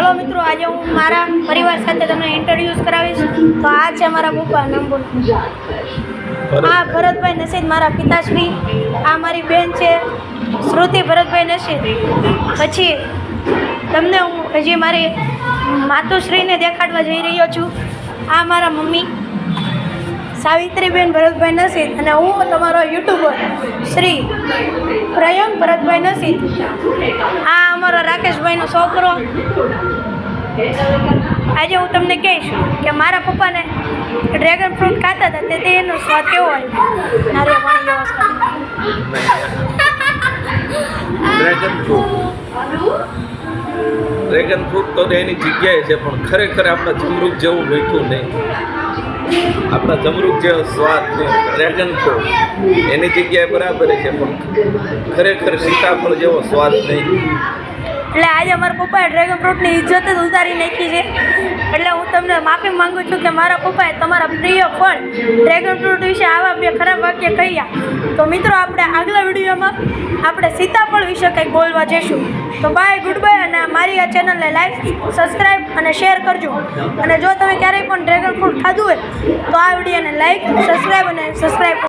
Hello મિત્રો, આજે હું મારા પરિવાર સાથે તમને ઇન્ટ્રોડ્યુસ કરાવીશ. તો આ છે મારા પપ્પા નંબર. આ ભરતભાઈ નસીદ મારા પિતાશ્રી. આ મારી બેન છે શ્રુતિ ભરતભાઈ નસીદ. પછી તમને હું હજી મારી માતુશ્રીને દેખાડવા જઈ રહ્યો છું. આ મારા મમ્મી સાવિત્રીબેન ભરતભાઈ નસીદ અને હું તમારો યુટ્યુબર શ્રી પ્રયંક ભરતભાઈ નસીદ. આ અમારો રાકેશભાઈનો છોકરો. આજે હું તમને કહીશ કે મારા પપ્પાને ડ્રેગન ફ્રૂટ ખાતા હતા તે એનો સ્વાદ કેવો આવ્યો. નારિયેળ પાણી જેવો સ્વાદ. ડ્રેગન ફ્રૂટ તો એની જગ્યાએ છે, પણ ખરેખર આપણા જમરૂખ જેવું મીઠું નહીં, આપણા જમરૂખ જેવો સ્વાદ નહીં. ડ્રેગન ફ્રૂટ એની જગ્યાએ બરાબર છે, પણ ખરેખર સીતાફળ જેવો સ્વાદ નહીં. એટલે આજે મારા પપ્પાએ ડ્રેગન ફ્રૂટની ઇજ્જત જ ઉતારી નાખી છે. એટલે હું તમને માફી માંગુ છું કે મારા પપ્પાએ તમારા પ્રિય ફળ ડ્રેગન ફ્રૂટ વિશે આવા બે ખરાબ વાક્ય કહ્યા. તો મિત્રો, આપણે આગલા વિડીયોમાં આપણે સીતાફળ વિશે કંઈક બોલવા જઈશું. તો બાય, ગુડ બાય. અને મારી આ ચેનલને લાઈક, સબસ્ક્રાઈબ અને શેર કરજો. અને જો તમે ક્યારેય પણ ડ્રેગન ફ્રૂટ ખાધું હોય તો આ વિડીયોને લાઈક, સબસ્ક્રાઈબ